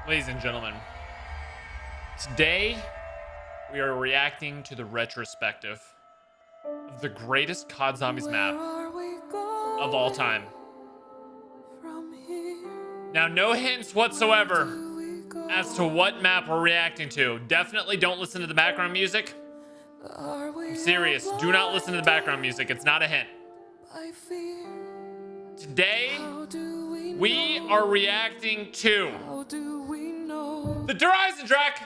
Ladies and gentlemen, today we are reacting to the retrospective of the greatest COD Zombies map of all time. Now, no hints whatsoever as to what map we're reacting to. Definitely don't listen to the background music. I'm serious. Do not listen to the background music. It's not a hint. Today, we are reacting to the EISENDRACHE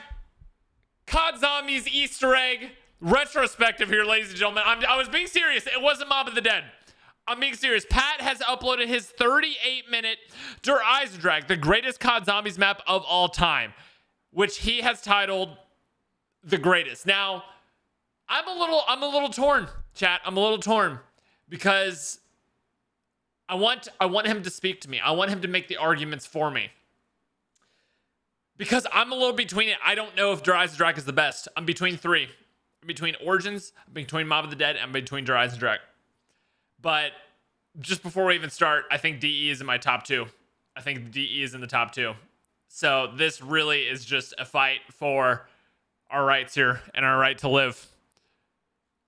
COD Zombies Easter egg retrospective here, ladies and gentlemen. I was being serious. It wasn't Mob of the Dead. I'm being serious. Pat has uploaded his 38-minute EISENDRACHE, the greatest COD Zombies map of all time, which he has titled The Greatest. Now, I'm a little torn, chat. I'm a little torn because I want him to speak to me. I want him to make the arguments for me. Because I'm a little between it. I don't know if EISENDRACHE is the best. I'm between three. I'm between Origins, I'm between Mob of the Dead, and I'm between EISENDRACHE. But just before we even start, I think DE is in my top two. I think DE is in the top two. So this really is just a fight for our rights here and our right to live.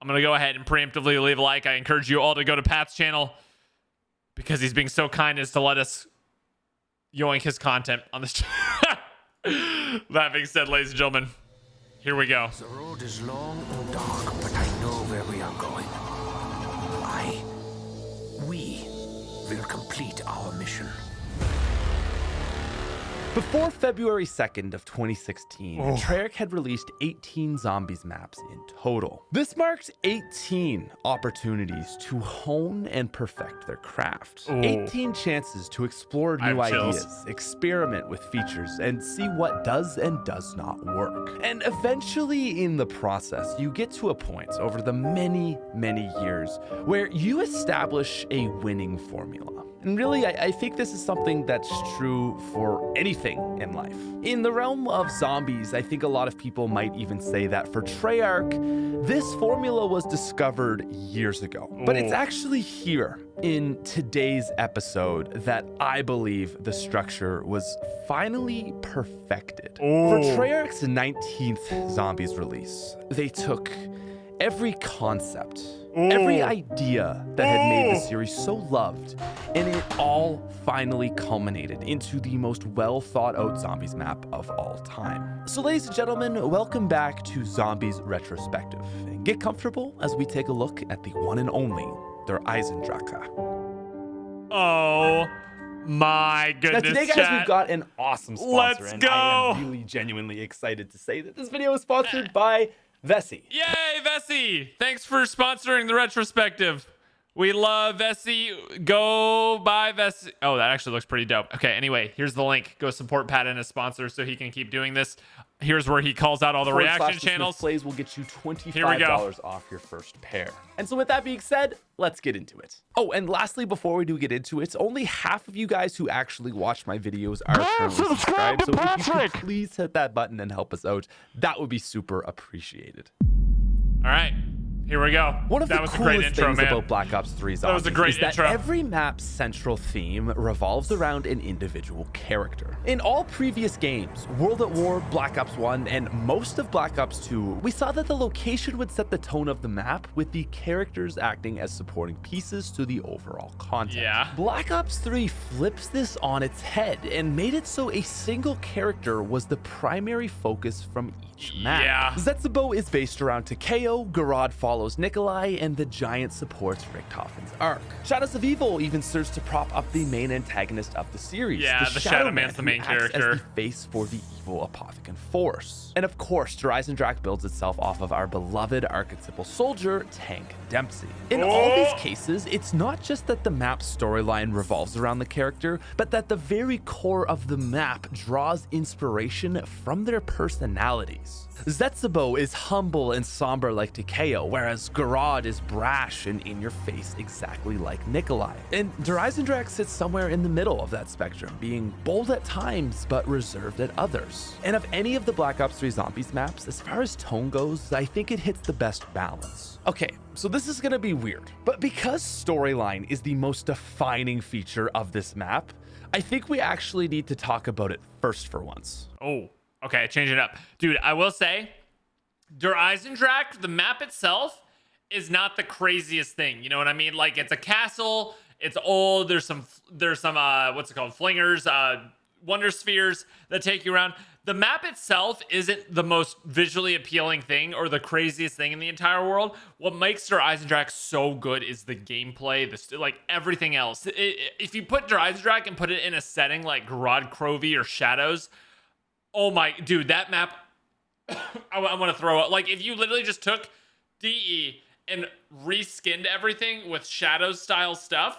I'm going to go ahead and preemptively leave a like. I encourage you all to go to Pat's channel because he's being so kind as to let us yoink his content on this channel. That being said, ladies and gentlemen, here we go. The road is long and dark, but I know where we are going. We will complete our mission. Before February 2nd of 2016, Treyarch had released 18 Zombies maps in total. This marked 18 opportunities to hone and perfect their craft. 18 chances to explore new ideas, experiment with features, and see what does and does not work. And eventually in the process, you get to a point over the many years where you establish a winning formula. And really, I think this is something that's true for anything in life. In the realm of zombies, I think a lot of people might even say that for Treyarch, this formula was discovered years ago. But it's actually here in today's episode that I believe the structure was finally perfected. For Treyarch's 19th Zombies release, they took every concept, every idea that had made the series so loved, and it all finally culminated into the most well thought out Zombies map of all time. So ladies and gentlemen, welcome back to Zombies Retrospective. And get comfortable as we take a look at the one and only, der EISENDRACHE. Oh my goodness, now today, guys, chat. we've got an awesome sponsor. Let's and go. I am really genuinely excited to say that this video is sponsored by Vessi. Yay, Vessi! Thanks for sponsoring the retrospective. We love Vessi. Go buy Vessi. Oh, that actually looks pretty dope. Okay, anyway, here's the link. Go support Pat and his sponsor so he can keep doing this. Here's where he calls out all the reaction channels. Plays will get you $25 off your first pair. And so with that being said, let's get into it. Oh, and lastly, before we do get into it, only half of you guys who actually watch my videos are currently subscribed. So if you could please hit that button and help us out, that would be super appreciated. All right. Here we go. One of that the was a great coolest intro, things man. about Black Ops 3 Zombies was a great is that intro. every map's central theme revolves around an individual character. In all previous games, World at War, Black Ops 1, and most of Black Ops 2, we saw that the location would set the tone of the map, with the characters acting as supporting pieces to the overall content. Yeah. Black Ops 3 flips this on its head and made it so a single character was the primary focus from each map. Yeah. Zetsubo is based around Takeo, Garad follows Nikolai, and the Giant supports Richtofen's arc. Shadows of Evil even serves to prop up the main antagonist of the series. Yeah, the Shadow Man's the main character. As the face for the evil Apothicon Force. And of course, EISENDRACHE builds itself off of our beloved archetypal soldier, Tank Dempsey. In all these cases, it's not just that the map's storyline revolves around the character, but that the very core of the map draws inspiration from their personalities. Zetsubo is humble and somber like Takeo, whereas Garad is brash and in your face exactly like Nikolai. And EISENDRACHE sits somewhere in the middle of that spectrum, being bold at times but reserved at others. And of any of the Black Ops 3 Zombies maps, as far as tone goes, I think it hits the best balance. Okay, so this is gonna be weird, but because storyline is the most defining feature of this map, I think we actually need to talk about it first for once. Oh, okay, change it up. Dude, I will say, Der Eisendrache, the map itself is not the craziest thing. You know what I mean? Like, it's a castle, it's old, there's some what's it called? Flingers, wonder spheres that take you around. The map itself isn't the most visually appealing thing or the craziest thing in the entire world. What makes Der Eisendrache so good is the gameplay, like everything else. If you put Der Eisendrache and put it in a setting like Grod Crovy or Shadows, oh my, dude, that map, I want to throw it. Like, if you literally just took DE and reskinned everything with Shadows style stuff,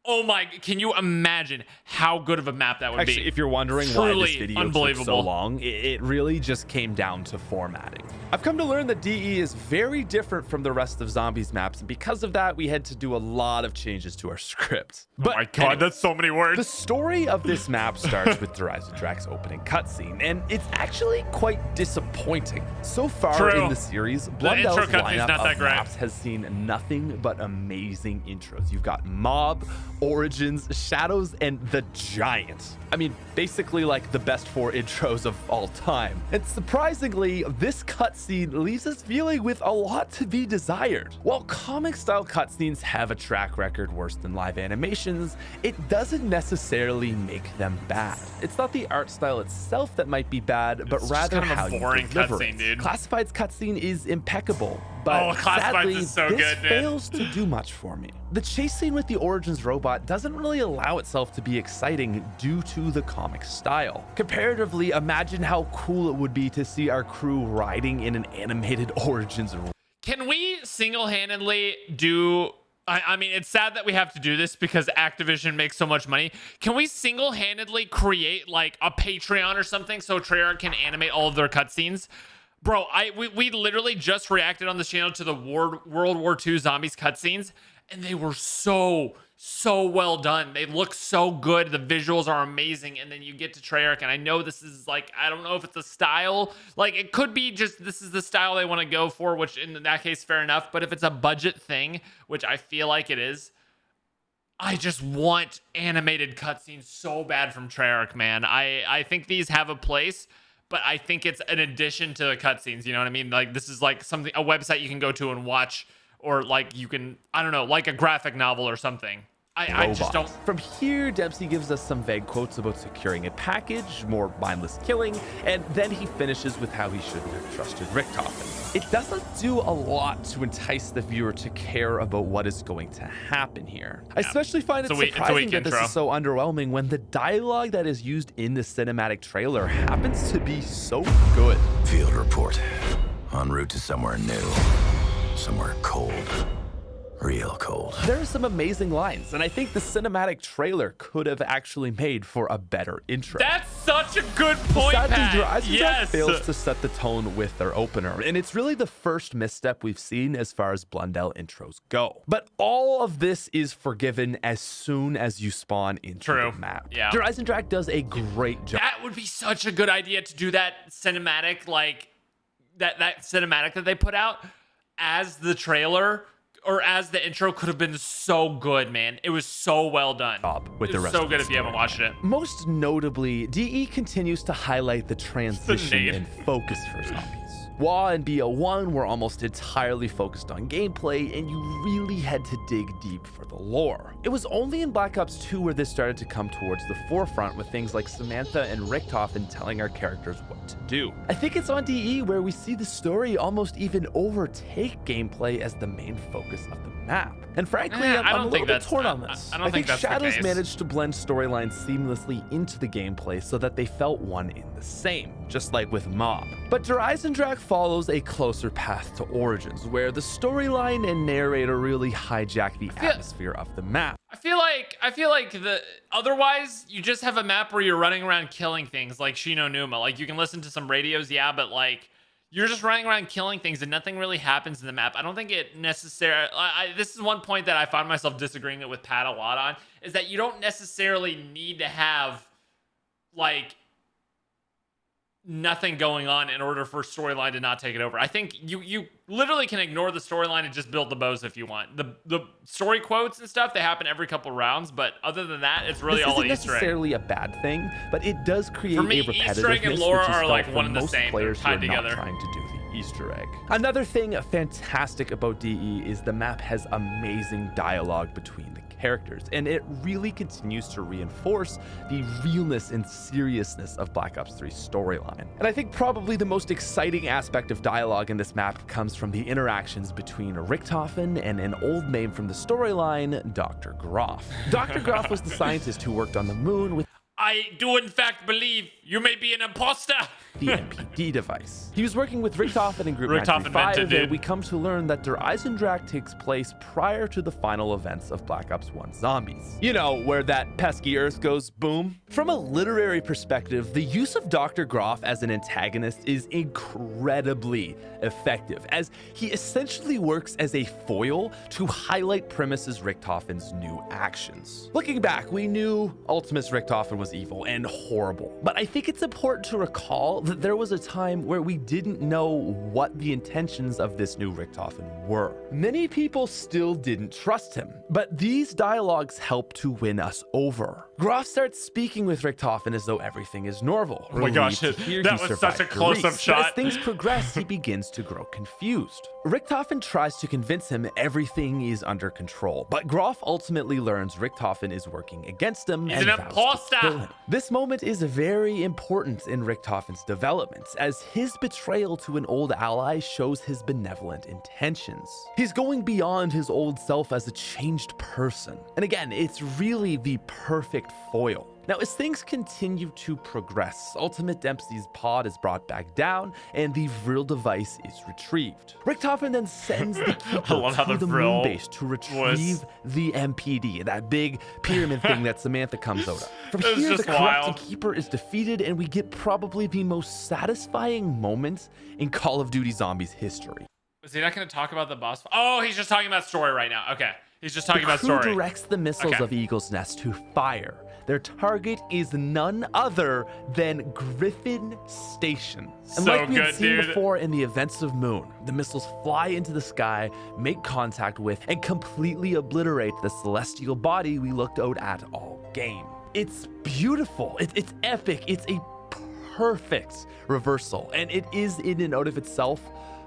oh my, can you imagine how good of a map that would be? Actually, if you're wondering why this Truly video took so long, it really just came down to formatting. I've come to learn that DE is very different from the rest of Zombies maps, and because of that, we had to do a lot of changes to our script. But oh my god, anyway, that's so many words. The story of this map starts with Der Eisendrache's opening cutscene, and it's actually quite disappointing. So far in the series, Blundell's lineup of maps has seen nothing but amazing intros. You've got Mob, Origins, Shadows, and The Giant. I mean, basically like the best 4 intros of all time. And surprisingly, this cutscene leaves us feeling with a lot to be desired. While comic-style cutscenes have a track record worse than live animations, it doesn't necessarily make them bad. It's not the art style itself that might be bad, but rather how you deliver it. Dude. Classified's cutscene is impeccable, but sadly, is so this good, fails to do much for me. The chase scene with the Origins robot doesn't really allow itself to be exciting due to the comic style. Comparatively, imagine how cool it would be to see our crew riding in an animated Origins robot. Can we single-handedly do... I mean, it's sad that we have to do this because Activision makes so much money. Can we single-handedly create like a Patreon or something so Treyarch can animate all of their cutscenes? Bro, we literally just reacted on this channel to the World War II Zombies cutscenes, and they were so well done. They look so good. The visuals are amazing. And then you get to Treyarch, and I know this is like, I don't know if it's a style. Like, it could be just this is the style they want to go for, which in that case, fair enough. But if it's a budget thing, which I feel like it is, I just want animated cutscenes so bad from Treyarch, man. I think these have a place, but I think it's an addition to the cutscenes. You know what I mean? Like, this is like something, a website you can go to and watch, or like you can, I don't know, like a graphic novel or something. I just don't. From here, Dempsey gives us some vague quotes about securing a package, more mindless killing, and then he finishes with how he shouldn't have trusted Richtofen. It doesn't do a lot to entice the viewer to care about what is going to happen here. I especially find it surprising that this is so underwhelming when the dialogue that is used in the cinematic trailer happens to be so good. Field report. En route to somewhere new. Somewhere cold. Real cold. There are some amazing lines, and I think the cinematic trailer could have actually made for a better intro. That's such a good point, Pat. Eisendrache fails to set the tone with their opener, and it's really the first misstep we've seen as far as Blundell intros go. But all of this is forgiven as soon as you spawn into the map. Yeah. Der Eisendrache does a great job. That would be such a good idea to do that cinematic, like that cinematic that they put out as the trailer. Or as the intro could have been so good, man. It was so well done. With the rest so of good the if you haven't watched it. Most notably, DE continues to highlight the transition and focus for zombies. WoW and BO1 were almost entirely focused on gameplay, and you really had to dig deep for the lore. It was only in Black Ops 2 where this started to come towards the forefront with things like Samantha and Richtofen telling our characters what to do. I think it's on DE where we see the story almost even overtake gameplay as the main focus of the map. And frankly, I'm a little bit torn on this. I don't think that's Shadows the case. managed to blend storylines seamlessly into the gameplay so that they felt one in the same, just like with Mob. But Der Eisendrache follows a closer path to Origins, where the storyline and narrator really hijack the atmosphere of the map. I feel like the otherwise you just have a map where you're running around killing things like Shino Numa. Like, you can listen to some radios, yeah, but like you're just running around killing things and nothing really happens in the map. I don't think it necessarily... this is one point that I found myself disagreeing with Pat a lot on, is that you don't necessarily need to have, like... nothing going on in order for storyline to not take it over. I think you literally can ignore the storyline and just build the bows if you want. The story quotes and stuff, they happen every couple rounds, but other than that, it's really all Easter egg. This isn't necessarily a bad thing, but it does create for me, a repetitiveness, Easter egg and lore which is are felt like for one and the most same. They're players who tied are together. not trying to do the Easter egg. Another thing fantastic about DE is the map has amazing dialogue between the characters, and it really continues to reinforce the realness and seriousness of Black Ops 3's storyline. And I think probably the most exciting aspect of dialogue in this map comes from the interactions between Richtofen and an old name from the storyline, Dr. Groff. Dr. Groff was the scientist who worked on the moon with I do in fact believe you may be an imposter. the MPD device. He was working with Richtofen and Group Richtofen 935, invented, and we come to learn that Der EISENDRACHE takes place prior to the final events of Black Ops 1 Zombies. You know, where that pesky Earth goes boom? From a literary perspective, the use of Dr. Groff as an antagonist is incredibly effective, as he essentially works as a foil to highlight Primus' Richtofen's new actions. Looking back, we knew Ultimus Richtofen was evil and horrible, but I think it's important to recall that there was a time where we didn't know what the intentions of this new Richtofen were. Many people still didn't trust him, but these dialogues help to win us over. Groff starts speaking with Richtofen as though everything is normal. Oh my gosh, Relieved to hear that he was such a survived close-up Greece. But shot. as things progress, he begins to grow confused. Richtofen tries to convince him everything is under control, but Groff ultimately learns Richtofen is working against him He's and an vows to imposter. kill him. This moment is very important in Richtofen's development, as his betrayal to an old ally shows his benevolent intentions. He's going beyond his old self as a changed person. And again, it's really the perfect foil. Now, as things continue to progress, Ultimate Dempsey's pod is brought back down, and the Vril device is retrieved. Richtofen then sends the Keeper love how to the the Vril moon base to retrieve the MPD, that big pyramid thing that Samantha comes out of. From It was here, the just corrupted wild. Keeper is defeated, and we get probably the most satisfying moment in Call of Duty Zombies history. Is he not going to talk about the boss? Oh, he's just talking about story right now. Okay. He's just talking about The crew story. directs the missiles Okay. of Eagle's Nest to fire. Their target is none other than Griffin Station. And So like we had good, seen dude. before in the events of Moon, the missiles fly into the sky, make contact with, and completely obliterate the celestial body we looked out at all game. It's beautiful. It's epic. It's a perfect reversal, and it is in and out of itself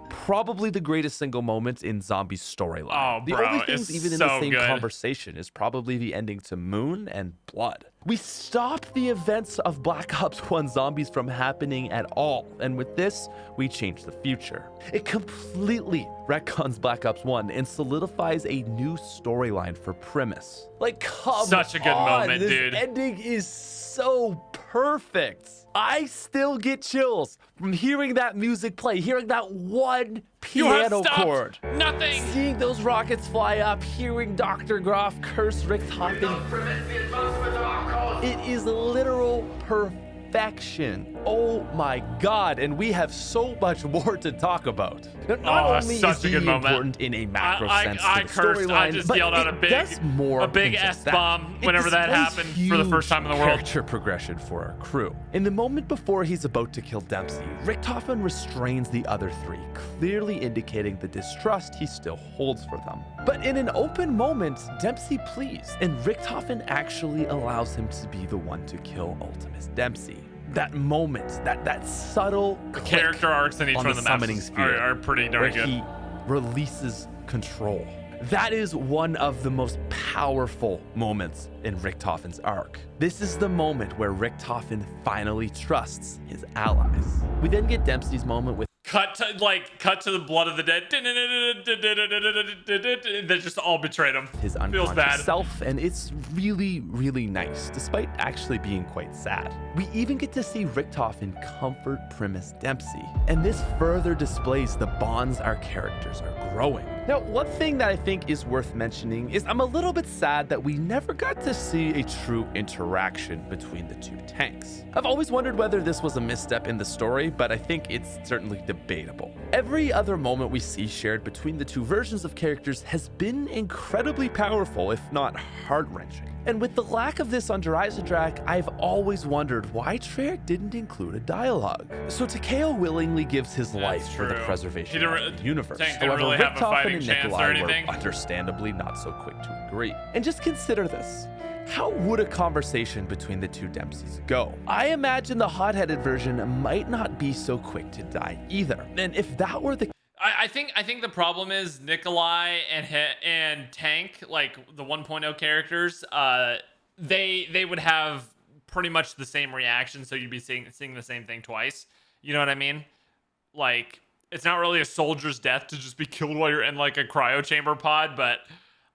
probably the greatest single moment in Zombie's storyline. Oh, The bro, only things it's even in so the same good. conversation is probably the ending to Moon and Blood. We stopped the events of Black Ops 1 Zombies from happening at all, and with this, we changed the future. It completely retcons Black Ops 1 and solidifies a new storyline for Primus. Like, come Such a good on, moment, this dude. ending is so perfect. I still get chills from hearing that music play, hearing that one You have piano stopped chord. nothing. Seeing those rockets fly up, hearing Dr. Groff curse Richtofen. It is literal perfection. Oh my god, and we have so much more to talk about. Now, not Oh, that's only such is a good DE moment. important in a macro sense I to the cursed. I storyline, just but yelled out it a big does more than just that. S-bomb It whenever that displays happened for the first time in the huge world. Character progression for our crew. In the moment before he's about to kill Dempsey, Richtofen restrains the other three, clearly indicating the distrust he still holds for them. But in an open moment, Dempsey pleads, and Richtofen actually allows him to be the one to kill Ultimus Dempsey. That moment, that subtle click Character arcs in each on one of the the maps summoning sphere are pretty where darn good. he releases control. That is one of the most powerful moments in Richtofen's arc. This is the moment where Richtofen finally trusts his allies. We then get Dempsey's moment with Cut to the blood of the dead. They just all betrayed him. his Feels unconscious bad. self, and it's really, really nice, despite actually being quite sad. We even get to see Richtofen comfort Primus Dempsey, and this further displays the bonds our characters are growing. Now, one thing that I think is worth mentioning is I'm a little bit sad that we never got to see a true interaction between the two tanks. I've always wondered whether this was a misstep in the story, but I think it's certainly debatable. Every other moment we see shared between the two versions of characters has been incredibly powerful, if not heart-wrenching. And with the lack of this on EISENDRACHE, I've always wondered why Treyarch didn't include a dialogue. So Takeo willingly gives his life for the preservation of the universe. However, really Richtofen and Nikolai were understandably not so quick to agree. And just consider this. How would a conversation between the two Dempseys go? I imagine the hot-headed version might not be so quick to die either. And if that were the I think the problem is Nikolai and Tank, like the 1.0 characters, they would have pretty much the same reaction, so you'd be seeing the same thing twice. You know what I mean? Like, it's not really a soldier's death to just be killed while you're in like a cryo chamber pod, but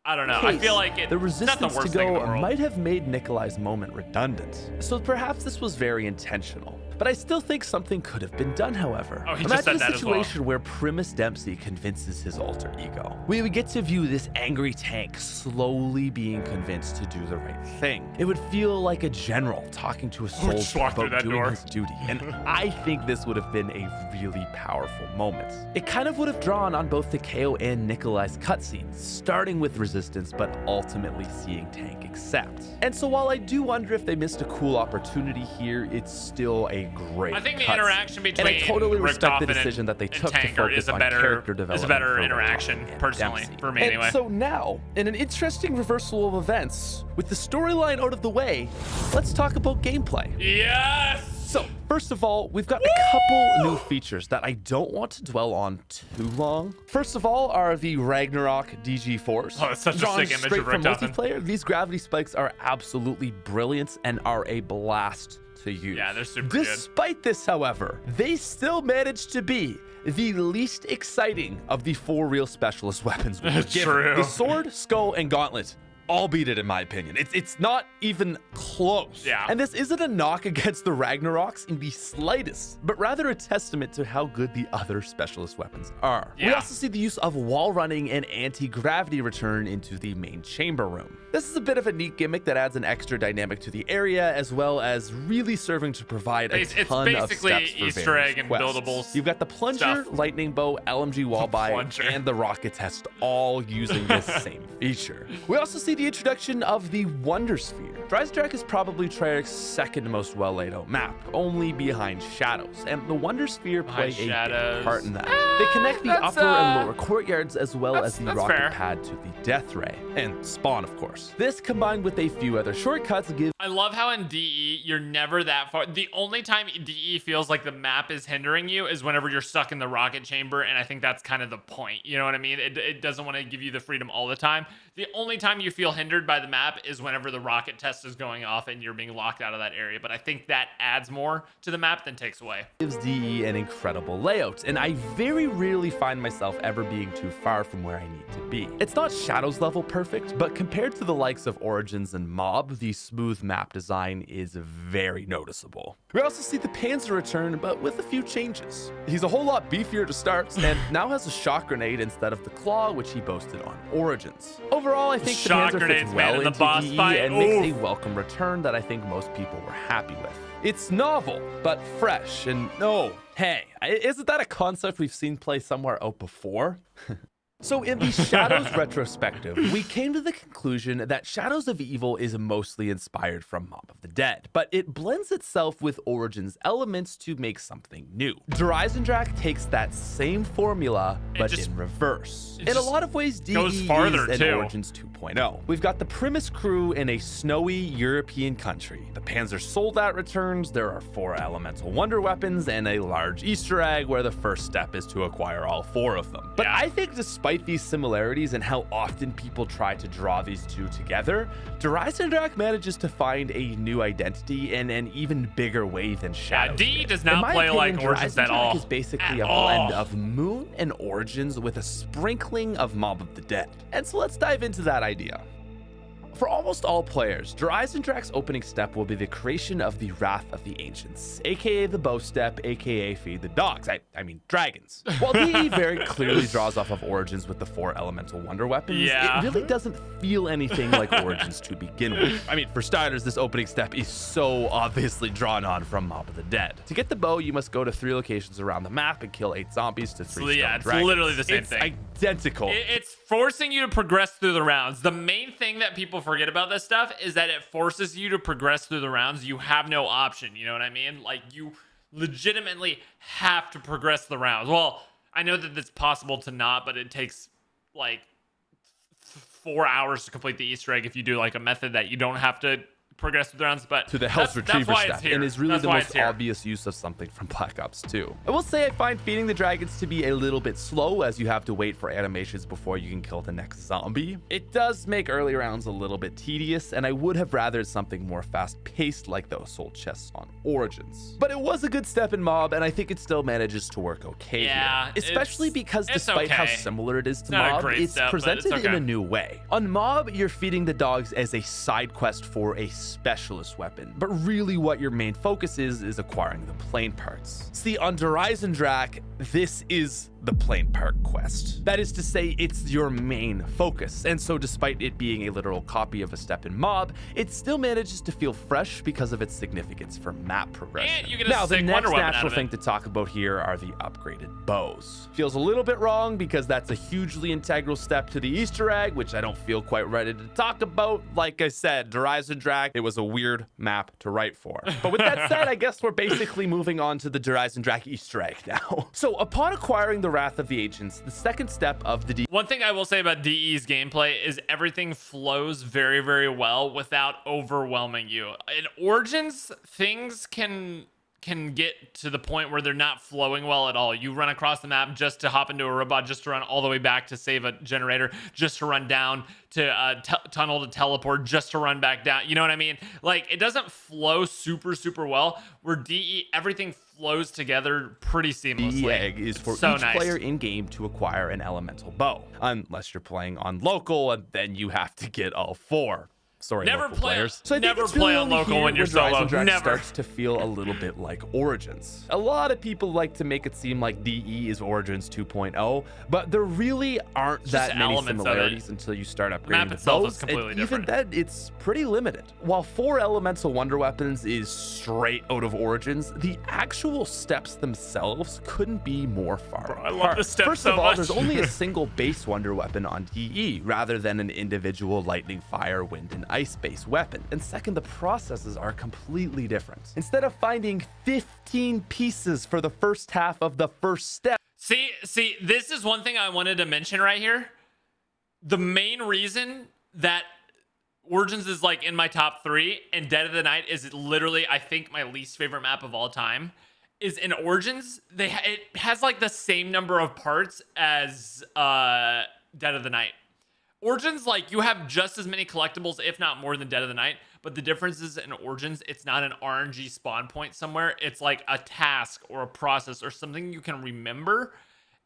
I don't know. I feel like the resistance to go might have made Nikolai's moment redundant. So perhaps this was very intentional. But I still think something could have been done, however. Oh, he just said that as well. Imagine a situation where Primus Dempsey convinces his alter ego. We would get to view this angry Tank slowly being convinced to do the right thing. It would feel like a general talking to a soldier about doing his duty. And I think this would have been a really powerful moment. It kind of would have drawn on both Takeo and Nikolai's cutscenes, starting with resistance, but ultimately seeing Tank accept. And so while I do wonder if they missed a cool opportunity here, it's still a great I think the interaction between and I totally respect the Richtofen decision that they took to Tanker focus on character development. Is a better interaction, personally, for me anyway. And so now, in an interesting reversal of events, with the storyline out of the way, let's talk about gameplay. Yes! So, first of all, we've got a couple new features that I don't want to dwell on too long. First of all are the Ragnarok DG4s. Oh, it's such a sick image straight of from Richtofen. multiplayer, these gravity spikes are absolutely brilliant and are a blast to use. Yeah, they're super good. Despite this, however, they still managed to be the least exciting of the 4 real specialist weapons we were given. True. The sword, skull, and gauntlet all beat it, in my opinion. It's not even close. Yeah. And this isn't a knock against the Ragnaroks in the slightest, but rather a testament to how good the other specialist weapons are. Yeah. We also see the use of wall running and anti-gravity return into the main chamber room. This is a bit of a neat gimmick that adds an extra dynamic to the area, as well as really serving to provide a ton of steps for Easter egg and quests. buildables. You've got the plunger, stuff. lightning bow, LMG wall buy, plunger. and the rocket test all using this same feature. We also see the introduction of the Wonder Sphere. EISENDRACHE is probably Treyarch's second most well laid out map, only behind Shadows, and the Wonder Sphere play a big part in that. They connect the upper and lower courtyards, as well as the rocket pad to the Death Ray, and Spawn, of course. This, combined with a few other shortcuts, gives I love how in DE, you're never that far. The only time DE feels like the map is hindering you is whenever you're stuck in the rocket chamber, and I think that's kind of the point. You know what I mean? It doesn't want to give you the freedom all the time. The only time you feel hindered by the map is whenever the rocket test is going off and you're being locked out of that area. But I think that adds more to the map than takes away. Gives DE an incredible layout, and I very rarely find myself ever being too far from where I need to be. It's not Shadows level perfect, but compared to the likes of Origins and Mob, the smooth map design is very noticeable. We also see the Panzer return, but with a few changes. He's a whole lot beefier to start, and now has a shock grenade instead of the claw, which he boasted on Origins. Overall, I think the Panzer fits well into DE and makes a welcome return that I think most people were happy with. It's novel, but fresh, and hey, isn't that a concept we've seen play somewhere out before? So in the Shadows retrospective, we came to the conclusion that Shadows of Evil is mostly inspired from Mob of the Dead, but it blends itself with Origins elements to make something new. EISENDRACHE takes that same formula, but in reverse. In a lot of ways, DE goes farther is too. Origins 2.0. We've got the Primus crew in a snowy European country. The Panzer Soldat returns, there are 4 elemental wonder weapons, and a large Easter egg where the first step is to acquire all 4 of them. But I think despite these similarities and how often people try to draw these two together, EISENDRACHE manages to find a new identity in an even bigger way than Shadows. Yeah, DE does not play like Origins at all. EISENDRACHE is basically a blend of Moon and Origins with a sprinkling of Mob of the Dead. And so let's dive into that idea. For almost all players, EISENDRACHE's opening step will be the creation of the Wrath of the Ancients, aka the bow step, aka feed the dogs. I mean dragons. While DE very clearly draws off of Origins with the 4 elemental wonder weapons, Yeah. it really doesn't feel anything like Origins to begin with. I mean, for starters, this opening step is so obviously drawn on from Mob of the Dead. To get the bow, you must go to 3 locations around the map and kill 8 zombies to 3 So, yeah, stone it's dragons. literally the same It's thing. Identical. It's forcing you to progress through the rounds. The main thing that people forget about this stuff is that it forces you to progress through the rounds. You have no option. You know what I mean? Like, you legitimately have to progress the rounds. Well, I know that it's possible to not, but it takes like 4 hours to complete the Easter egg if you do like a method that you don't have to progress through the rounds. But to the Hell's Retriever why it's step, here. and is really That's the why most it's here. obvious use of something from Black Ops 2. I will say I find feeding the dragons to be a little bit slow, as you have to wait for animations before you can kill the next zombie. It does make early rounds a little bit tedious, and I would have rathered something more fast-paced like those soul chests on Origins. But it was a good step in Mob, and I think it still manages to work okay Yeah, here. Especially because it's despite how okay. similar it is to Not a Mob, great it's step, but presented it's in okay. a new way. On Mob, you're feeding the dogs as a side quest for a specialist weapon, but really what your main focus is acquiring the plane parts. See, on EISENDRACHE, this is the plane part quest. That is to say, it's your main focus, and so despite it being a literal copy of a step in Mob, it still manages to feel fresh because of its significance for map progression. And you get a Now, the sick next wonder weapon out natural of it. thing to talk about here are the upgraded bows. Feels a little bit wrong because that's a hugely integral step to the Easter egg, which I don't feel quite ready to talk about. Like I said, EISENDRACHE, it was a weird map to write for. But with that said, I guess we're basically moving on to the EISENDRACHE Easter egg now. So upon acquiring the Wrath of the Ancients, the second step of the One thing I will say about DE's gameplay is everything flows very, very well without overwhelming you. In Origins, things can get to the point where they're not flowing well at all. You run across the map just to hop into a robot, just to run all the way back to save a generator, just to run down to a tunnel to teleport, just to run back down. You know what I mean? Like, it doesn't flow super, super well. Where DE, everything flows together pretty seamlessly. The egg is for So each nice. player in game to acquire an elemental bow, unless you're playing on local, and then you have to get all 4. Sorry, Never local play- players. So I think never it's really play on only local here when you're where solo. EISENDRACHE Never. starts to feel a little bit like Origins. A lot of people like to make it seem like DE is Origins 2.0, but there really aren't It's that just many elements of it. similarities until you start upgrading map the itself bows, is completely and different. even then, it's pretty limited. While 4 elemental wonder weapons is straight out of Origins, the actual steps themselves couldn't be more far Bro, I love apart. this step First so of all, much. there's only a single base wonder weapon on DE rather than an individual lightning, fire, wind, and ice-based weapon. And second, the processes are completely different. Instead of finding 15 pieces for the first half of the first step, See, this is one thing I wanted to mention right here. The main reason that Origins is like in my top 3 and Dead of the Night is literally, I think, my least favorite map of all time, is in Origins, it has like the same number of parts as Dead of the Night. Origins, like, you have just as many collectibles, if not more, than Dead of the Night. But the difference is in Origins, it's not an RNG spawn point somewhere. It's like a task or a process or something you can remember,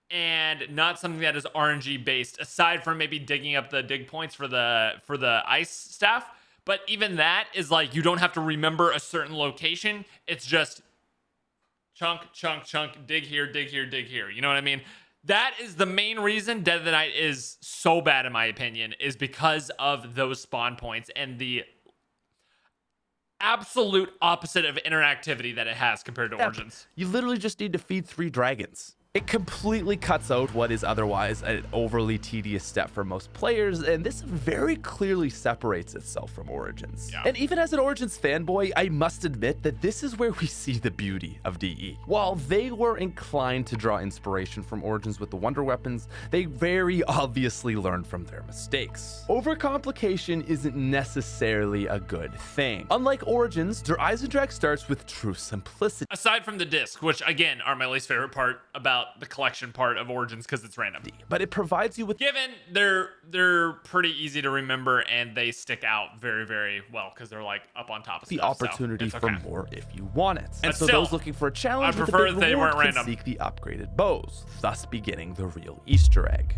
and not something that is RNG based, aside from maybe digging up the dig points for the ice staff. But even that is like, you don't have to remember a certain location. It's just chunk, chunk, chunk, dig here, dig here, dig here. You know what I mean? That is the main reason Dead of the Night is so bad, in my opinion, is because of those spawn points and the absolute opposite of interactivity that it has compared to Origins. you literally just need to feed 3 dragons. It completely cuts out what is otherwise an overly tedious step for most players, and this very clearly separates itself from Origins. Yeah. And even as an Origins fanboy, I must admit that this is where we see the beauty of DE. While they were inclined to draw inspiration from Origins with the wonder weapons, they very obviously learned from their mistakes. Overcomplication isn't necessarily a good thing. Unlike Origins, EISENDRACHE starts with true simplicity. Aside from the disc, which again are my least favorite part about the collection part of Origins because it's random. But it provides you with Given they're pretty easy to remember and they stick out very, very well because they're like up on top of the stuff, so opportunity it's for okay. more if you want it. And But so still, those looking for a challenge I with a prefer big that they reward weren't can random. seek the upgraded bows, thus beginning the real Easter egg.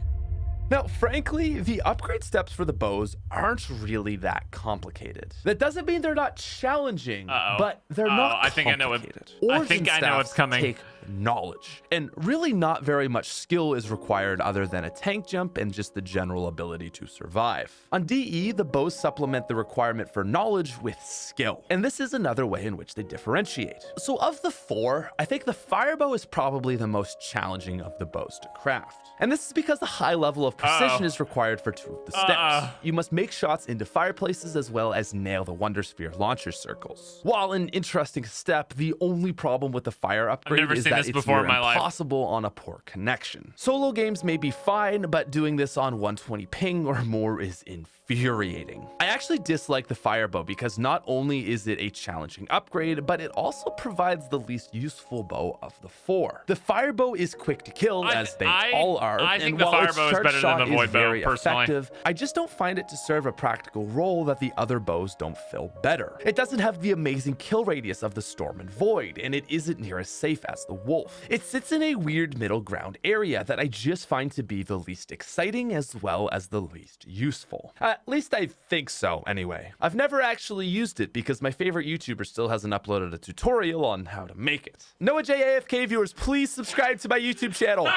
Now, frankly, the upgrade steps for the bows aren't really that complicated. That doesn't mean they're not challenging, but they're not I think I know complicated. it. I Origin think I know what's staffs coming. Take knowledge, and really not very much skill is required other than a tank jump and just the general ability to survive. On DE, the bows supplement the requirement for knowledge with skill, and this is another way in which they differentiate. So of the four, I think the firebow is probably the most challenging of the bows to craft. And this is because a high level of precision is required for two of the steps. You must make shots into fireplaces as well as nail the Wonder Sphere launcher circles. While an interesting step, the only problem with the fire upgrade is that it's near impossible on a poor connection. Solo games may be fine, but doing this on 120 ping or more is infuriating. I actually dislike the firebow because not only is it a challenging upgrade, but it also provides the least useful bow of the four. The firebow is quick to kill, as they all are, I think and the while its firebow is charge better shot than the is void bow, very personally. effective, I just don't find it to serve a practical role that the other bows don't fill better. It doesn't have the amazing kill radius of the Storm and Void, and it isn't near as safe as the Wolf. It sits in a weird middle ground area that I just find to be the least exciting as well as the least useful. At least I think so, anyway. I've never actually used it because my favorite YouTuber still hasn't uploaded a tutorial on how to make it. Noah JAFK viewers, please subscribe to my YouTube channel.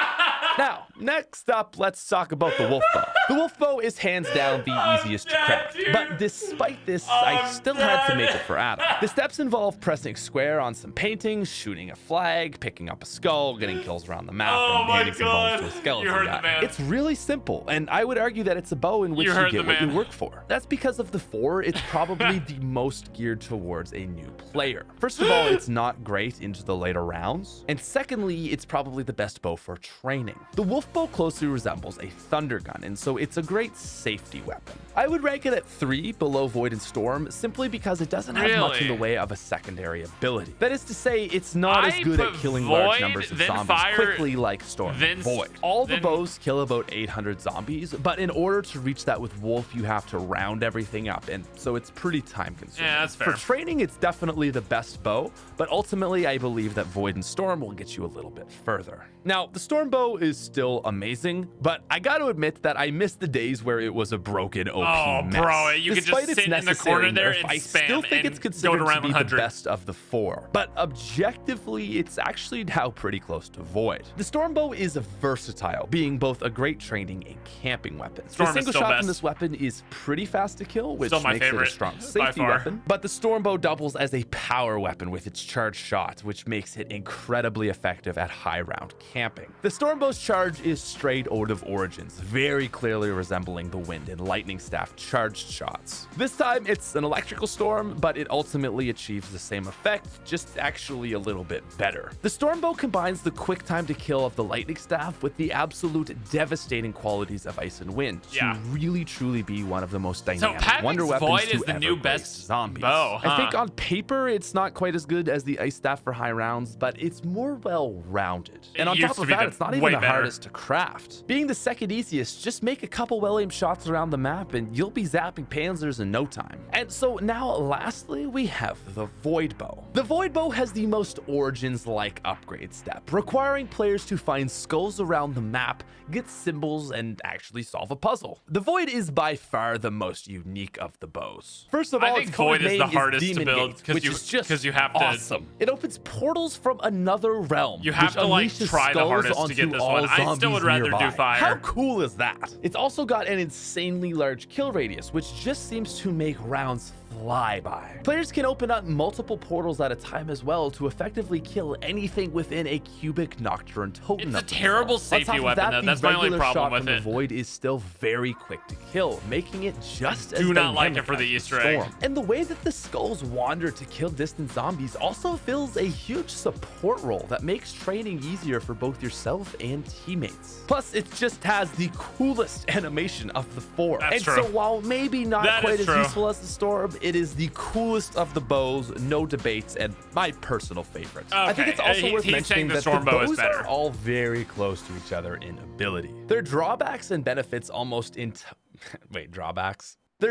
Now, next up, let's talk about the Wolf Bow. The Wolf Bow is hands down the easiest to craft, but despite this, I still had to make it for Adam. The steps involve pressing square on some paintings, shooting a flag, picking up a skull, getting kills around the map, and handing some bones to a skeleton guy. It's really simple, and I would argue that it's a bow in which you get what you work for. That's because of the four, it's probably the most geared towards a new player. First of all, it's not great into the later rounds, and secondly, it's probably the best bow for training. The Wolf Bow closely resembles a thunder gun, and so it's a great safety weapon. I would rank it at 3 below Void and Storm simply because it doesn't have much in the way of a secondary ability. That is to say, it's not as good at killing large numbers of zombies quickly like Storm and Void. All the bows kill about 800 zombies, but in order to reach that with Wolf, you have to round everything up, and so it's pretty time consuming. Yeah, that's fair. For training, it's definitely the best bow, but ultimately I believe that Void and Storm will get you a little bit further. Now, the Storm Bow is still amazing, but I gotta admit that I miss the days where it was a broken OP mess. Bro, you could just sit in the corner there and I spam still think and it's considered go to to be round the 100. best of the four, but objectively, it's actually now pretty close to Void. The Storm Bow is versatile, being both a great training and camping weapon. The single shot from this weapon is pretty fast to kill, which makes it a strong safety weapon, but the Storm Bow doubles as a power weapon with its charged shot, which makes it incredibly effective at high round camping. The Storm Bow's charge is straight out of Origins, very clearly resembling the Wind and Lightning Staff charged shots. This time it's an electrical storm, but it ultimately achieves the same effect, just actually a little bit better. The Storm Bow combines the quick time to kill of the Lightning Staff with the absolute devastating qualities of Ice and Wind to really truly be one of the most dynamic wonder weapons Void to is the ever new grace best zombies. bow, I think on paper it's not quite as good as the Ice Staff for high rounds, but it's more well-rounded. And on top of that, it's not even the hardest to craft. Being the second easiest, just make a couple well-aimed shots around the map and you'll be zapping panzers in no time. And so now lastly, we have the Void Bow. The Void Bow has the most Origins-like upgrade step, requiring players to find skulls around the map, get symbols, and actually solve a puzzle. The Void is by far the most unique of the bows. First of all, I think Void is the hardest to build because you have to. Awesome. It opens portals from another realm. You have to like try the hardest to get this one. I still would rather do fire. How cool is that? It's also got an insanely large kill radius, which just seems to make rounds fly by. Players can open up multiple portals at a time as well to effectively kill anything within a cubic Nocturne totem. It's a terrible safety weapon, though. That's my only problem with it. The Void is still very quick to kill, making it just as do not like it for the Easter egg. And the way that the skulls wander to kill distant zombies also fills a huge support role that makes training easier for both yourself and teammates. Plus, it just has the coolest animation of the four. That's true. So while maybe not quite as useful as the Storm, it is the coolest of the bows, no debates, and my personal favorite. Okay. I think it's also worth mentioning that the bows are all very close to each other in ability. Their drawbacks and benefits almost Their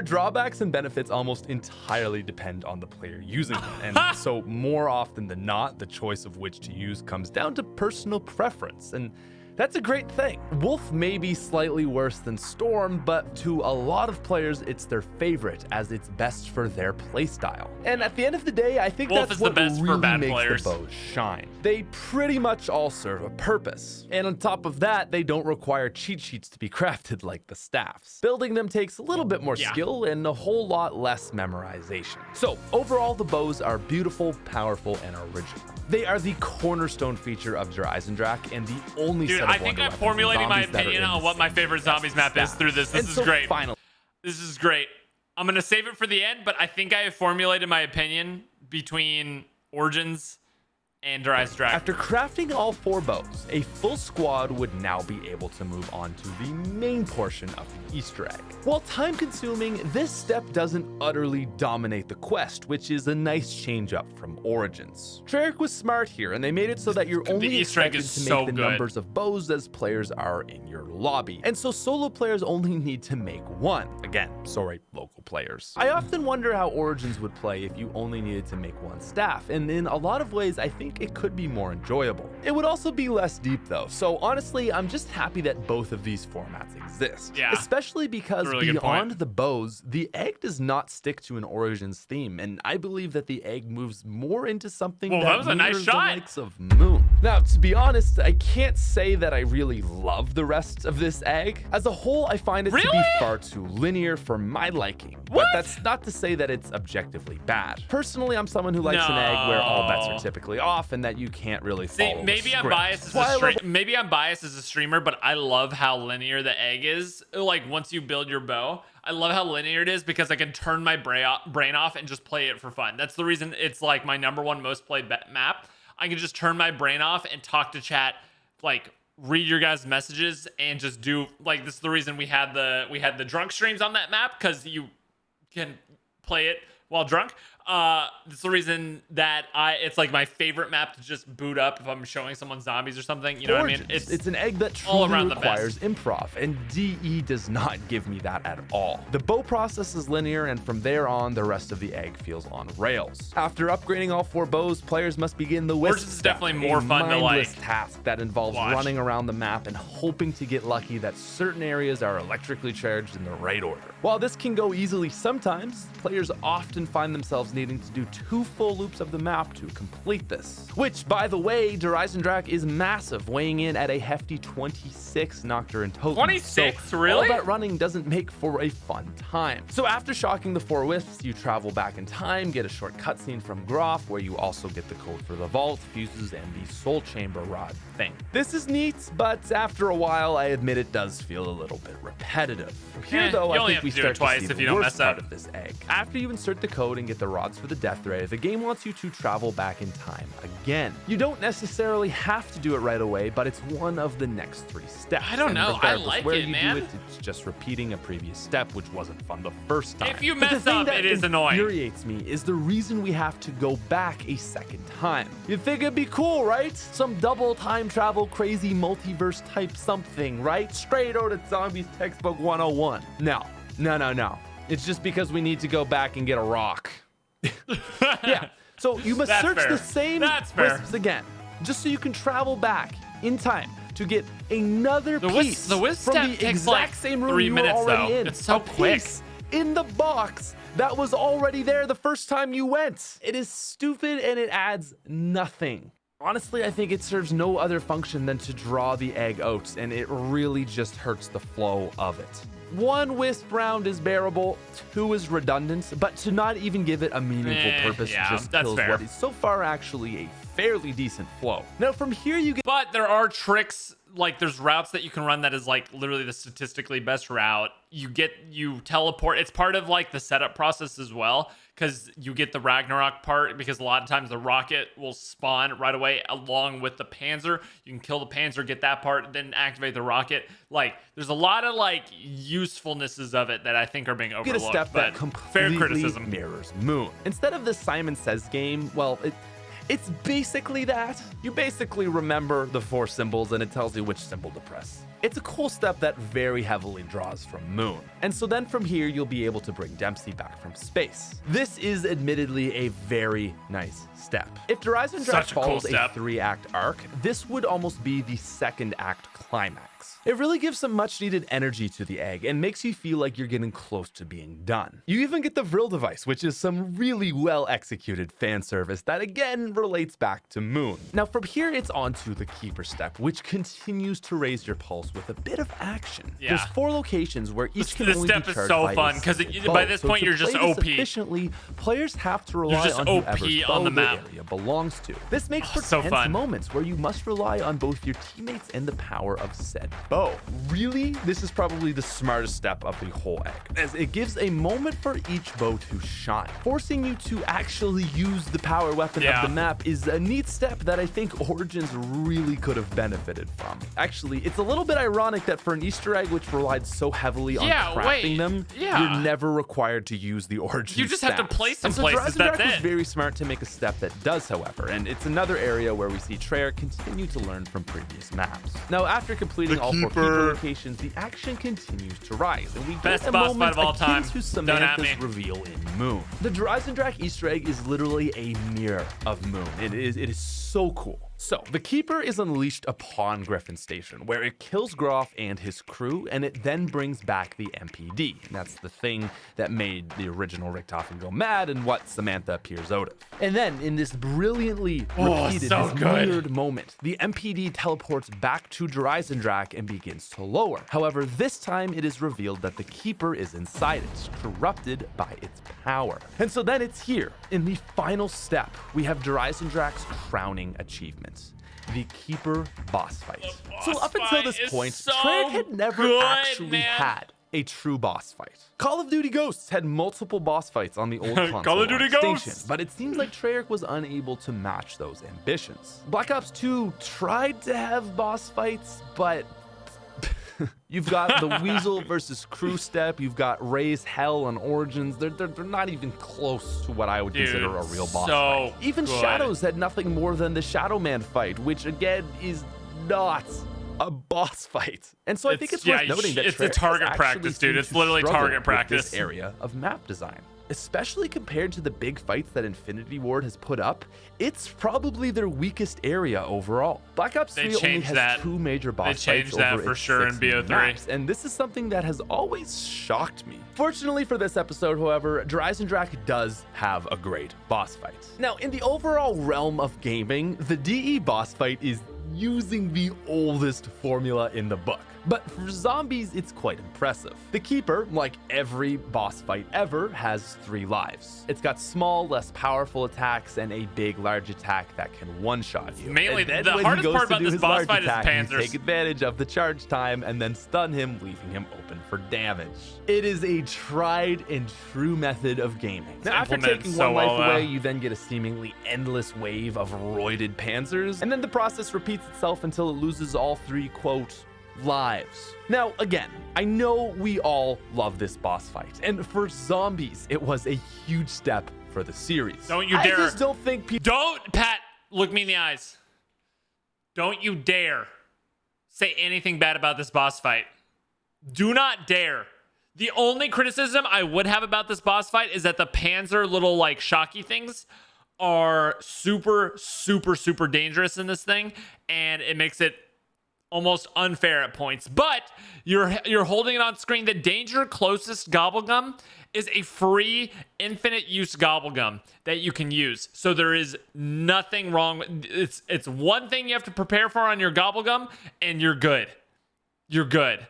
drawbacks and benefits almost entirely depend on the player using them, and so more often than not, the choice of which to use comes down to personal preference, and That's a great thing. Wolf may be slightly worse than Storm, but to a lot of players, it's their favorite as it's best for their playstyle. And at the end of the day, I think Wolf that's is the what best for really bad makes players. the bows shine. They pretty much all serve a purpose. And on top of that, they don't require cheat sheets to be crafted like the staffs. Building them takes a little bit more skill and a whole lot less memorization. So overall, the bows are beautiful, powerful, and original. They are the cornerstone feature of Der Eisendrache and the only set of I think I'm formulating my opinion on what my favorite zombies map is through this. This is great. This is great. I'm going to save it for the end, but I think I have formulated my opinion between Origins and Der Eisendrache. After crafting all 4 bows, a full squad would now be able to move on to the main portion of the Easter egg. While time consuming, this step doesn't utterly dominate the quest, which is a nice change up from Origins. Treyarch was smart here, and they made it so that you're only expected to make the numbers of bows as players are in your lobby. And so solo players only need to make 1. Again, sorry, local players. I often wonder how Origins would play if you only needed to make 1 staff, and in a lot of ways, I think it could be more enjoyable. It would also be less deep though, so honestly, I'm just happy that both of these formats exist. Yeah, especially because really beyond the bows, the egg does not stick to an Origins theme, and I believe that the egg moves more into something that was a nice mirrors shot. the likes of Moon. Now, to be honest, I can't say that I really love the rest of this egg. As a whole, I find it to be far too linear for my liking. But that's not to say that it's objectively bad. Personally, I'm someone who likes an egg where all bets are typically off and that you can't really follow maybe I'm biased as a streamer, but I love how linear the egg is. Like once you build your bow, I love how linear it is because I can turn my brain off and just play it for fun. That's the reason it's like my #1 most played map. I can just turn my brain off and talk to chat, like read your guys' messages and just do like this is the reason we had the drunk streams on that map, because you can play it while drunk. That's the reason that it's like my favorite map to just boot up if I'm showing someone zombies or something. You know what I mean? It's an egg that truly requires improv, and DE does not give me that at all. The bow process is linear, and from there on, the rest of the egg feels on rails. After upgrading all 4 bows, players must begin the wisp is definitely more fun to like task that involves running around the map and hoping to get lucky that certain areas are electrically charged in the right order. While this can go easily sometimes, players often find themselves needing to do 2 full loops of the map to complete this. Which, by the way, Der Eisendrache is massive, weighing in at a hefty 26 Nocturne total. 26, so really? All that running doesn't make for a fun time. So after shocking the 4 wisps, you travel back in time, get a short cutscene from Groff, where you also get the code for the vault, fuses, and the soul chamber rod thing. This is neat, but after a while, I admit it does feel a little bit repetitive. Here, though, I think we start to see the worst part of this egg. After you insert the code and get the rods for the death ray, the game wants you to travel back in time again. You don't necessarily have to do it right away, but it's one of the next 3 steps. I don't know. I like where it, you man. do it, it's just repeating a previous step, which wasn't fun the first time. If you But the mess thing up, that it is annoying. infuriates me is the reason we have to go back a second time. You'd think it'd be cool, right? Some double time travel, crazy multiverse type something, right? Straight out of Zombies Textbook 101. No. It's just because we need to go back and get a rock. Yeah, so you must search the same wisps again, just so you can travel back in time to get another piece the wisp from step the takes exact like same room 3 you minutes, were already though. in. It's so quick. In the box that was already there the first time you went. It is stupid and it adds nothing. Honestly, I think it serves no other function than to draw the egg out, and it really just hurts the flow of it. 1 wisp round is bearable, 2 is redundant, but to not even give it a meaningful purpose just kills what is so far actually a fairly decent flow. Now from here you get— But there are tricks, like there's routes that you can run that is like literally the statistically best route. You teleport. It's part of like the setup process as well, because you get the Ragnarok part, because a lot of times the rocket will spawn right away along with the Panzer. You can kill the Panzer, get that part, then activate the rocket. Like there's a lot of like usefulnesses of it that I think are being overlooked. Get a step that completely mirrors Moon. Instead of the Simon Says game, well, it's basically that. You basically remember the 4 symbols and it tells you which symbol to press. It's a cool step that very heavily draws from Moon. And so then from here, you'll be able to bring Dempsey back from space. This is admittedly a very nice step. If Horizon Drac follows a 3-act arc, this would almost be the 2nd act climax. It really gives some much needed energy to the egg and makes you feel like you're getting close to being done. You even get the Vril device, which is some really well executed fan service that again relates back to Moon. Now from here, it's on to the Keeper step, which continues to raise your pulse with a bit of action. Yeah. There's 4 locations where each can this only step be is charged so by fun a because single by bow. this So point to you're just play this OP. efficiently, players have to rely just on OP whoever's on the bow map. area belongs to. This makes for so tense fun. moments where you must rely on both your teammates and the power of said bow. Really, this is probably the smartest step of the whole egg, as it gives a moment for each bow to shine. Forcing you to actually use the power weapon of the map is a neat step that I think Origins really could have benefited from. Actually, it's a little bit ironic that for an Easter egg which relied so heavily on crafting them, you're never required to use the Origin You just have to place them and so places, Horizon that's Drac was it. very smart to make a step that does, however, and it's another area where we see Treyarch continue to learn from previous maps. Now, after completing all 4 Keeper locations, the action continues to rise, and we Best get a boss moment fight of all akin time. to Don't at Samantha's me. reveal in Moon. The Horizon Drac Easter egg is literally a mirror of Moon. It is so cool. So, the Keeper is unleashed upon Griffin Station, where it kills Groff and his crew, and it then brings back the MPD. And that's the thing that made the original Richtofen go mad and what Samantha appears out of. And then, in this brilliantly repeated, weird moment, the MPD teleports back to Horizon Drac and begins to lower. However, this time it is revealed that the Keeper is inside it, corrupted by its power. And so then it's here. In the final step, we have Horizon Drac's crowning achievement. The Keeper boss fight. So up until this point, Treyarch had never actually had a true boss fight. Call of Duty Ghosts had multiple boss fights on the old console Call of Duty station, Ghosts! but it seems like Treyarch was unable to match those ambitions. Black Ops 2 tried to have boss fights, but you've got the Weasel versus Crew step, you've got Ray's Hell and Origins. They're not even close to what I would consider a real boss fight. Even Shadows had nothing more than the Shadow Man fight, which again is not a boss fight. And so I think it's worth noting that it's a target practice, dude. It's literally target practice. This area of map design. Especially compared to the big fights that Infinity Ward has put up, it's probably their weakest area overall. Black Ops 3 only has 2 major boss fights over for sure in BO3. maps, and this is something that has always shocked me. Fortunately for this episode, however, Horizon Drac does have a great boss fight. Now, in the overall realm of gaming, the DE boss fight is using the oldest formula in the book. But for zombies, it's quite impressive. The Keeper, like every boss fight ever, has 3 lives. It's got small, less powerful attacks and a big, large attack that can one-shot you. Mainly, the hardest part about this boss fight is Panzers. Take advantage of the charge time and then stun him, leaving him open for damage. It is a tried and true method of gaming. Now, after taking one life away, you then get a seemingly endless wave of roided Panzers, and then the process repeats itself until it loses all 3, quote, lives. Now, again, I know we all love this boss fight, and for zombies, it was a huge step for the series. Don't you dare. I just don't think people. Don't, Pat, look me in the eyes. Don't you dare say anything bad about this boss fight. Do not dare. The only criticism I would have about this boss fight is that the Panzer little, like, shocky things are super, super, super dangerous in this thing, and it makes it almost unfair at points. But you're holding it on screen. The danger closest gobblegum is a free infinite use gobblegum that you can use. So there is nothing wrong. It's one thing you have to prepare for on your gobblegum, and you're good. You're good.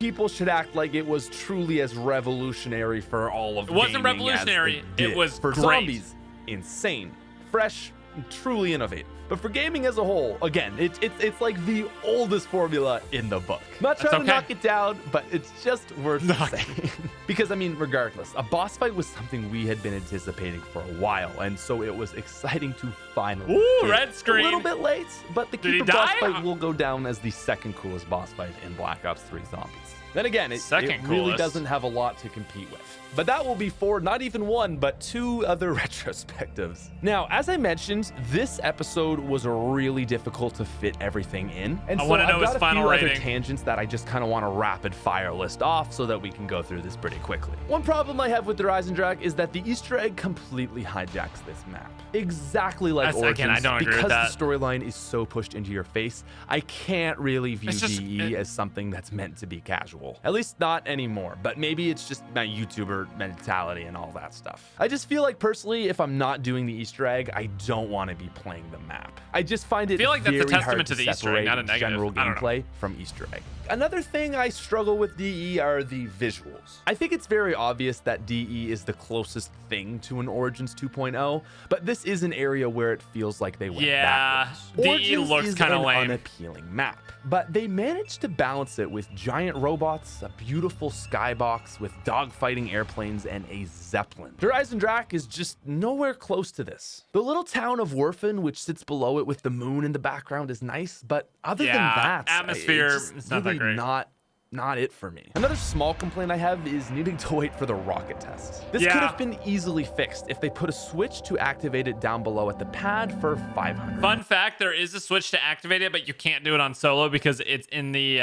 People should act like it was truly as revolutionary for all of gaming. It wasn't revolutionary. It was for great. Zombies, insane, fresh, and truly innovative. But for gaming as a whole, again, it's like the oldest formula in the book. I'm not trying to knock it down, but it's just worth saying. Because, I mean, regardless, a boss fight was something we had been anticipating for a while, and so it was exciting to finally Ooh, red screen. A little bit late, but the Did he Keeper boss die? fight will go down as the second coolest boss fight in Black Ops 3 Zombies. Then again, it really coolest. doesn't have a lot to compete with. But that will be for not even 1, but 2 other retrospectives. Now, as I mentioned, this episode episode was really difficult to fit everything in. And I so wanna I've know his got a final few other rating. tangents that I just kind of want to rapid fire list off so that we can go through this pretty quickly. One problem I have with the EISENDRACHE is that the Easter egg completely hijacks this map. Exactly like Again, Origins, I don't agree with because that. the storyline is so pushed into your face, I can't really view It's just- DE as something that's meant to be casual. At least not anymore, but maybe it's just my YouTuber mentality and all that stuff. I just feel like personally, if I'm not doing the Easter egg, I don't want to be playing the map. I just find it feel like that's a very hard testament to the Easter egg, separate not a negative. general I don't know. gameplay from Easter egg. Another thing I struggle with DE are the visuals. I think it's very obvious that DE is the closest thing to an Origins 2.0, but this is an area where it feels like they went Yeah, backwards. DE Origins looks is kinda an lame. unappealing map, but they managed to balance it with giant robots, a beautiful skybox with dogfighting airplanes, and a Zeppelin. Der EISENDRACHE is just nowhere close to this. The little town of Werfen, which sits below it with the moon in the background, is nice, but other than Yeah, that, atmosphere, it's not that really great. not it for me. Another small complaint I have is needing to wait for the rocket test. This could Yeah. have been easily fixed if they put a switch to activate it down below at the pad for 500. Fun fact: there is a switch to activate it, but you can't do it on solo because it's in the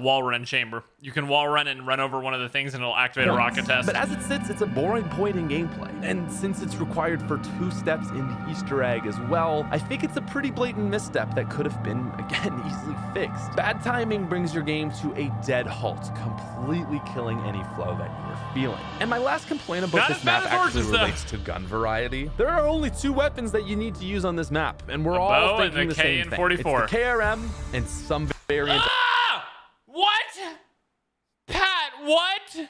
wall run chamber. You can wall run and run over one of the things, and it'll activate a rocket test. But as it sits, it's a boring point in gameplay. And since it's required for 2 steps in the Easter egg as well, I think it's a pretty blatant misstep that could have been, again, easily fixed. Bad timing brings your game to a dead halt, completely killing any flow that you were feeling. And my last complaint about Not this as bad map as actually Origins, though. relates to gun variety. There are only 2 weapons that you need to use on this map, and we're all bow and thinking the the same thing. KN-44. It's the KRM and some variant. Ah! What? Pat, what?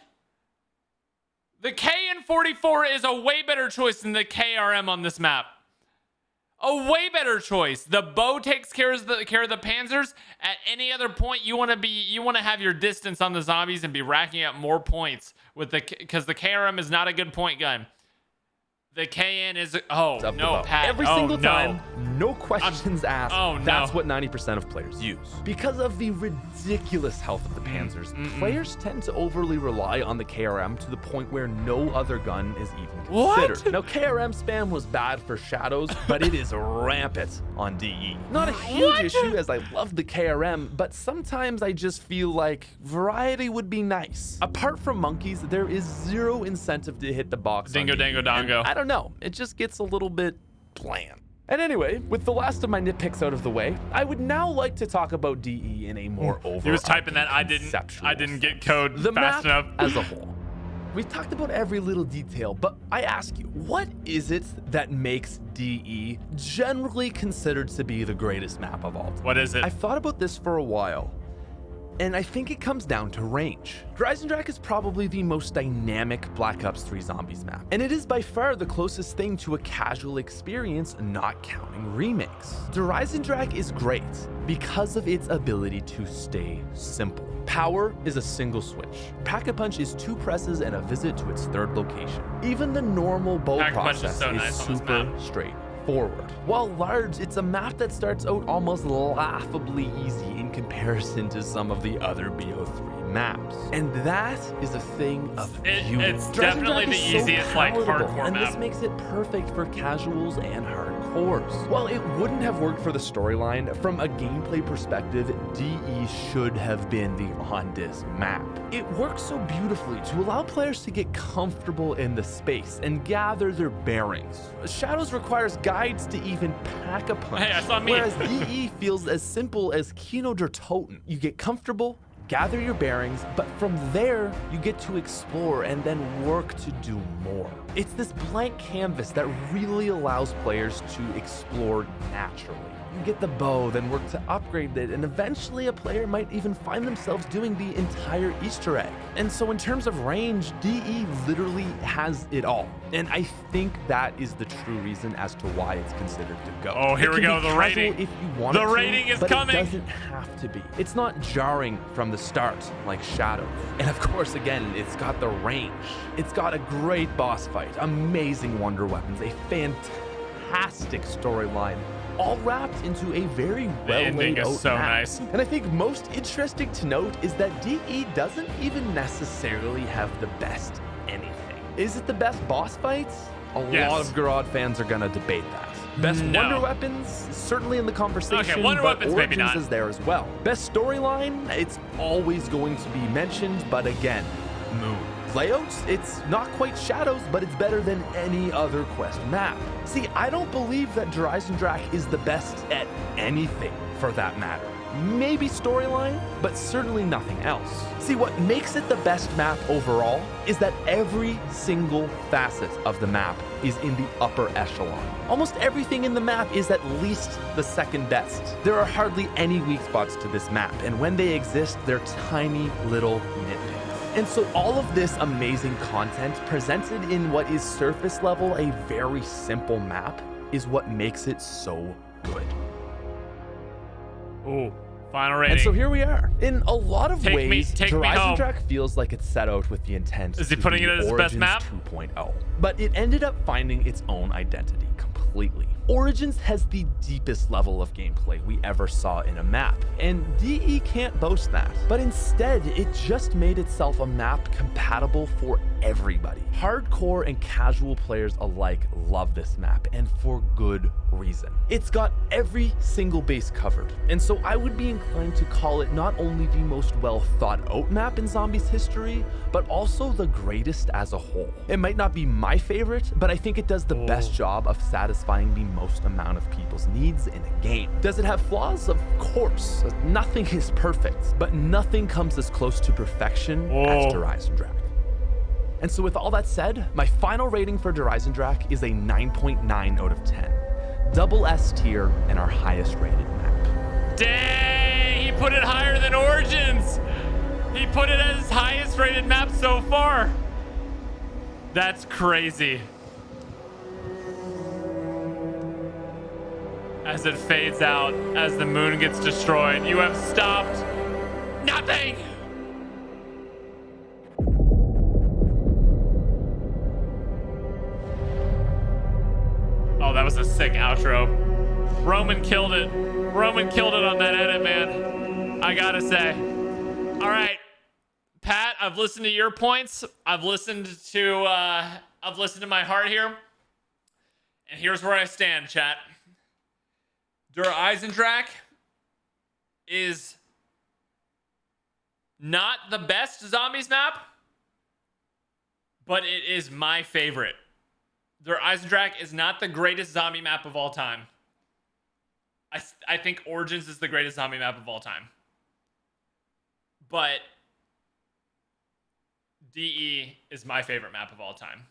The KN-44 is a way better choice than the KRM on this map. A way better choice. The bow takes care of the panzers. At any other point, you want to have your distance on the zombies and be racking up more points with because the KRM is not a good point gun. The KN is no, Pat. Every Oh, single no. time, no questions asked. oh, no. That's what 90% of players use. Because of the ridiculous health of the Panzers, players tend to overly rely on the KRM to the point where no other gun is even considered. What? Now, KRM spam was bad for Shadows, but it is rampant on DE. Not a huge issue, as I love the KRM, but sometimes I just feel like variety would be nice. Apart from monkeys, there is zero incentive to hit the box. Dingo, on DE, dango, and dongo. I don't know. It just gets a little bit bland. And anyway, with the last of my nitpicks out of the way, I would now like to talk about DE in a more overall. He was typing that. I didn't get code the fast map enough. as a whole. We've talked about every little detail, but I ask you, what is it that makes DE generally considered to be the greatest map of all time? What is it? I've thought about this for a while, and I think it comes down to range. Der EISENDRACHE is probably the most dynamic Black Ops 3 Zombies map, and it is by far the closest thing to a casual experience, not counting remakes. Der EISENDRACHE is great because of its ability to stay simple. Power is a single switch. Pack-a-Punch is 2 presses and a visit to its 3rd location. Even the normal bow Pack-a-Punch is process so is nice on this super map. straightforward. While large, it's a map that starts out almost laughably easy in comparison to some of the other BO3 maps. And that is a thing of beauty. It's Der definitely EISENDRACHE the is so easiest, like, palatable, hardcore and map. this makes it perfect for casuals and hardcores. While it wouldn't have worked for the storyline, from a gameplay perspective, DE should have been the on-disc map. It works so beautifully to allow players to get comfortable in the space and gather their bearings. Shadows requires guides to even pack a punch, Hey, I saw me. whereas DE feels as simple as Kino der Toten. You get comfortable, gather your bearings, but from there, you get to explore and then work to do more. It's this blank canvas that really allows players to explore naturally. You get the bow, then work to upgrade it, and eventually a player might even find themselves doing the entire Easter egg. And so in terms of range, DE literally has it all. And I think that is the true reason as to why it's considered the GOAT. Oh, here It we can go, be the casual rating. if you want The it to, rating is but coming. It doesn't have to be. It's not jarring from the start like Shadows. And of course, again, it's got the range. It's got a great boss fight, amazing wonder weapons, a fantastic storyline, all wrapped into a very well ending laid is out so map. nice. And I think most interesting to note is that DE doesn't even necessarily have the best anything. Is it the best boss fights? A Yes. lot of Garod fans are gonna debate that. Best No. wonder weapons, certainly in the conversation. Okay, wonder but weapons, maybe Origins not. is there as well. Best storyline, it's always going to be mentioned, but again, Moon. Layouts, it's not quite Shadows, but it's better than any other Quest map. See, I don't believe that Der EISENDRACHE is the best at anything, for that matter. Maybe storyline, but certainly nothing else. See, what makes it the best map overall is that every single facet of the map is in the upper echelon. Almost everything in the map is at least the second best. There are hardly any weak spots to this map, and when they exist, they're tiny little nitpicks. And so all of this amazing content presented in what is surface level a very simple map is what makes it so good. Ooh, final rating. And so here we are. In a lot of Take me- ways, take Der me home. EISENDRACHE feels like it's set out with the intent Is he to putting be it as his best Origins map? 2.0. But it ended up finding its own identity completely. Origins has the deepest level of gameplay we ever saw in a map, and DE can't boast that. But instead, it just made itself a map compatible for everybody. Hardcore and casual players alike love this map, and for good reason. It's got every single base covered, and so I would be inclined to call it not only the most well thought out map in Zombies history, but also the greatest as a whole. It might not be my favorite, but I think it does the best job of satisfying the most amount of people's needs in a game. Does it have flaws? Of course. Nothing is perfect, but nothing comes as close to perfection as Der EISENDRACHE. And so with all that said, my final rating for Der EISENDRACHE is a 9.9 out of 10. Double S tier and our highest rated map. Dang, he put it higher than Origins. He put it as his highest rated map so far. That's crazy. As it fades out, as the moon gets destroyed, you have stopped nothing. Oh, that was a sick outro. Roman killed it. Roman killed it on that edit, man. I gotta say. All right, Pat, I've listened to your points. I've listened to my heart here. And here's where I stand, chat. Der EISENDRACHE is not the best Zombies map, but it is my favorite. Der EISENDRACHE is not the greatest zombie map of all time. I think Origins is the greatest zombie map of all time. But DE is my favorite map of all time.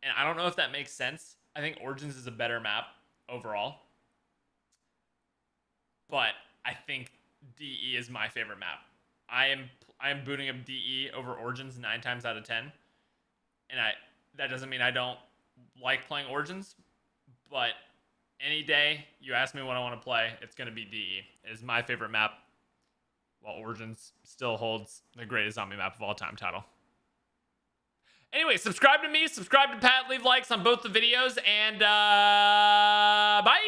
And I don't know if that makes sense. I think Origins is a better map overall. But I think DE is my favorite map. I am booting up DE over Origins 9 times out of 10. And that doesn't mean I don't like playing Origins, but any day you ask me what I want to play, it's going to be DE. It is my favorite map, while Origins still holds the greatest zombie map of all time title. Anyway, subscribe to me, subscribe to Pat, leave likes on both the videos, and bye!